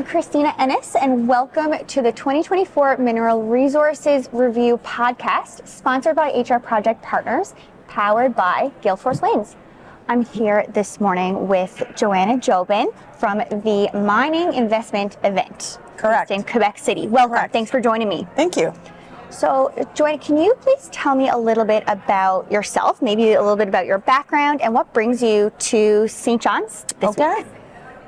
I'm Christina Ennis, and welcome to the 2024 Mineral Resources Review podcast, sponsored by HR Project Partners, powered by Guildforce Lanes. I'm here this morning with Joanne and Jobin from the mining investment event. Correct. Based in Quebec City. Welcome. Correct. Thanks for joining me. Thank you. So, Joanne, can you please tell me a little bit about yourself, maybe a little bit about your background, and what brings you to St. John's this week?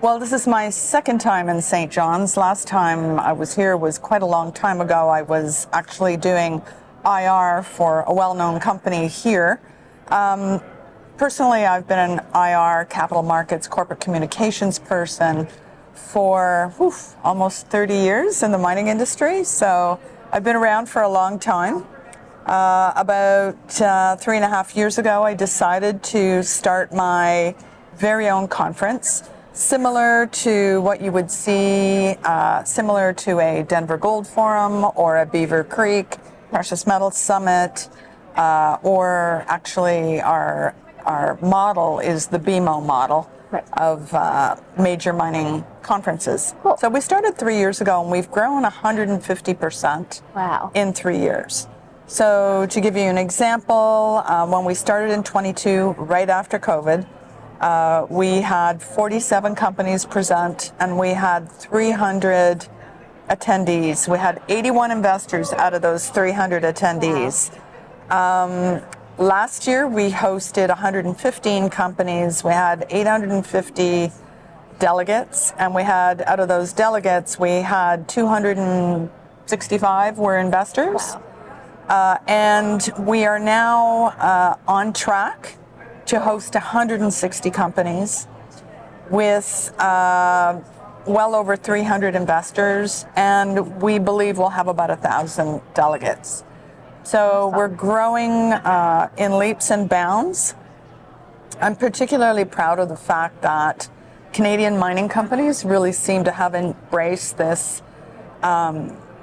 Well, this is my second time in St. John's. Last time I was here was quite a long time ago. I was actually doing IR for a well-known company here. Personally, I've been an IR, capital markets, corporate communications person for almost 30 years in the mining industry. So I've been around for a long time. About 3.5 years ago, I decided to start my very own conference, similar to what you would see, similar to a Denver Gold Forum or a Beaver Creek Precious Metals Summit, or actually our model is the BMO model of major mining conferences. Cool. So we started 3 years ago, and we've grown 150% in 3 years. So to give you an example, when we started in 22, right after COVID, we had 47 companies present, and we had 300 attendees. We had 81 investors out of those 300 attendees. Last year, we hosted 115 companies. We had 850 delegates, and we had, out of those delegates, we had 265 were investors. And we are now on track to host 160 companies with well over 300 investors, and we believe we'll have about 1,000 delegates. So we're growing in leaps and bounds. I'm particularly proud of the fact that Canadian mining companies really seem to have embraced this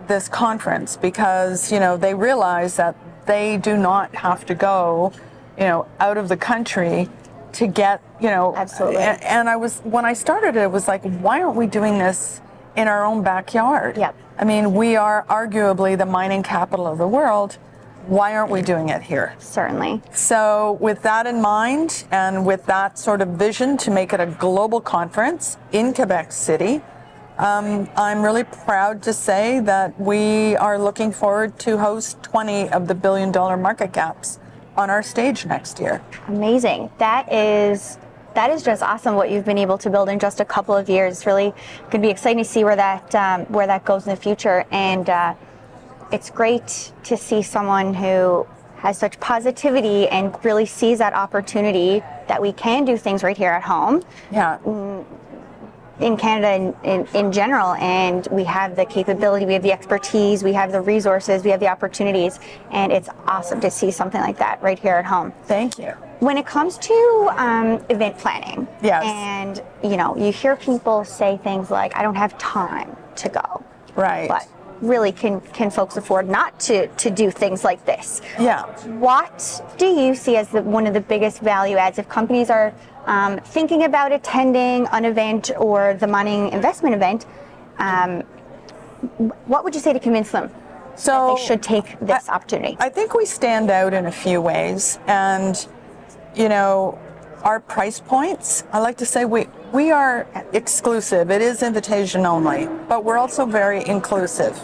this conference, because they realize that they do not have to go out of the country to get, Absolutely. And when I started it was like, why aren't we doing this in our own backyard? Yep. I mean, we are arguably the mining capital of the world. Why aren't we doing it here? Certainly. So with that in mind, and with that sort of vision to make it a global conference in Quebec City, I'm really proud to say that we are looking forward to host 20 of the billion-dollar market caps on our stage next year. Amazing. That is just awesome what you've been able to build in just a couple of years. It's really going to be exciting to see where that goes in the future. And it's great to see someone who has such positivity and really sees that opportunity that we can do things right here at home. Yeah. In Canada in general, and we have the capability, we have the expertise, we have the resources, we have the opportunities, and it's awesome to see something like that right here at home. Thank you. When it comes to event planning, yes, and you hear people say things like, I don't have time to go. Right. But really, can folks afford not to do things like this? Yeah. What do you see as one of the biggest value adds if companies are thinking about attending an event or the mining investment event? What would you say to convince them that they should take this opportunity? I think we stand out in a few ways, and our price points, I like to say we are exclusive. It is invitation only, but we're also very inclusive.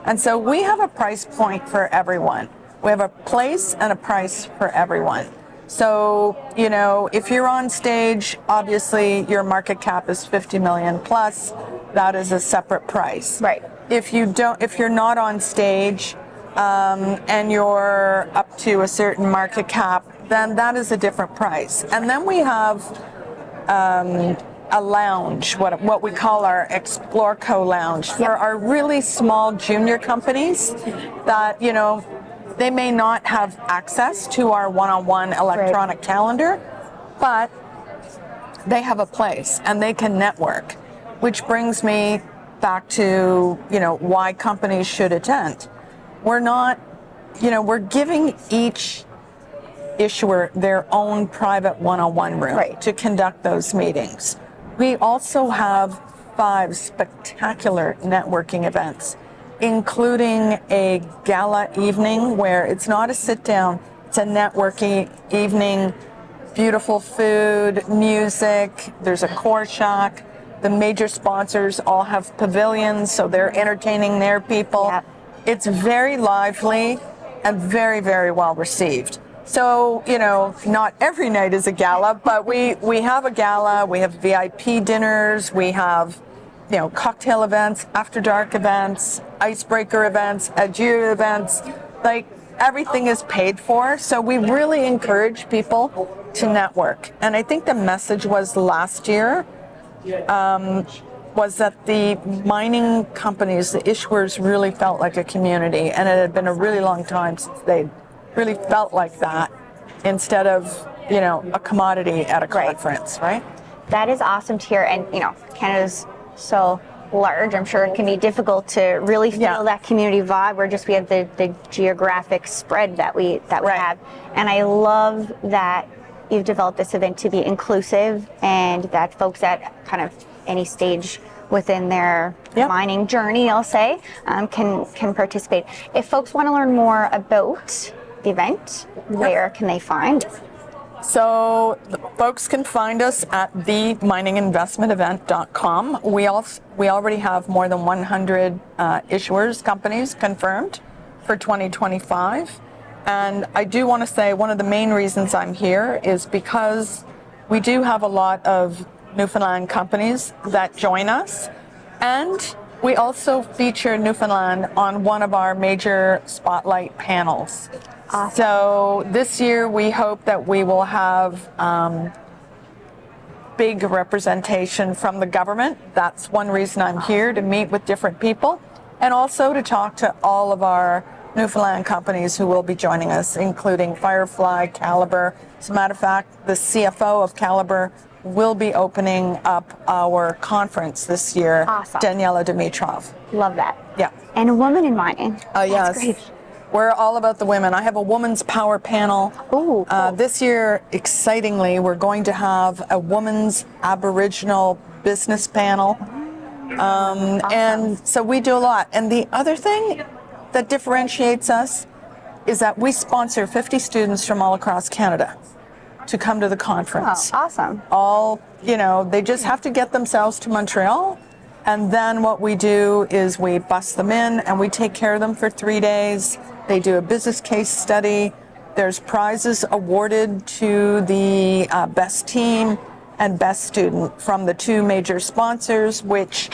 And so we have a price point for everyone. We have a place and a price for everyone. So, if you're on stage, obviously your market cap is 50 million plus. That is a separate price. Right. If you're not on stage, and you're up to a certain market cap, then that is a different price. And then we have a lounge, what we call our Explore Co lounge, for our really small junior companies that, they may not have access to our one-on-one electronic calendar, but they have a place and they can network, which brings me back to, why companies should attend. We're giving each issuer their own private one-on-one room to conduct those meetings. We also have 5 spectacular networking events, including a gala evening where it's not a sit down, it's a networking evening, beautiful food, music, there's a core shack. The major sponsors all have pavilions, so they're entertaining their people. Yep. It's very lively and very, very well received. So, you know, not every night is a gala, but we have a gala, we have VIP dinners, we have, you know, cocktail events, after dark events, icebreaker events, adieu events, like everything is paid for. So we really encourage people to network. And I think the message was last year, was that the mining companies, the issuers really felt like a community, and it had been a really long time since they really felt like that instead of, you know, a commodity at a conference, right? That is awesome to hear. And, you know, Canada's so large, I'm sure it can be difficult to really feel that community vibe where just we have the geographic spread that we have. And I love that you've developed this event to be inclusive and that folks at kind of any stage within their mining journey, I'll say, can participate. If folks want to learn more about the event, where can they find it? So folks can find us at themininginvestmentevent.com. We already have more than 100 issuers, companies confirmed for 2025. And I do want to say one of the main reasons I'm here is because we do have a lot of Newfoundland companies that join us. And we also feature Newfoundland on one of our major spotlight panels. Awesome. So this year we hope that we will have big representation from the government. That's one reason I'm here, to meet with different people and also to talk to all of our Newfoundland companies who will be joining us, including Firefly, Calibre. As a matter of fact, the CFO of Calibre will be opening up our conference this year. Awesome. Daniela Dimitrov. Love that. Yeah. And a woman in mining. Yes. That's great. We're all about the women. I have a woman's power panel. Ooh, cool. This year, excitingly, we're going to have a woman's Aboriginal business panel. Awesome. And so we do a lot. And the other thing that differentiates us is that we sponsor 50 students from all across Canada to come to the conference. Oh, awesome. All, you know, they just have to get themselves to Montreal. And then what we do is we bus them in and we take care of them for 3 days. They do a business case study. There's prizes awarded to the best team and best student from the 2 major sponsors, which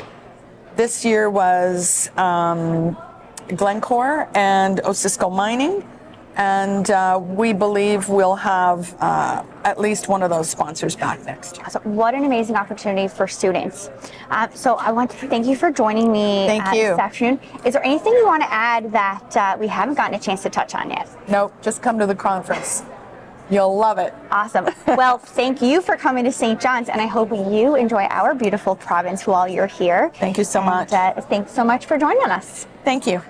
this year was Glencore and Osisko Mining. And we believe we'll have at least one of those sponsors back next year. So what an amazing opportunity for students. So I want to thank you for joining me this afternoon. Is there anything you want to add that we haven't gotten a chance to touch on yet? Nope, just come to the conference. You'll love it. Awesome. Well, thank you for coming to St. John's, and I hope you enjoy our beautiful province while you're here. Thank you so much. Thanks so much for joining us. Thank you.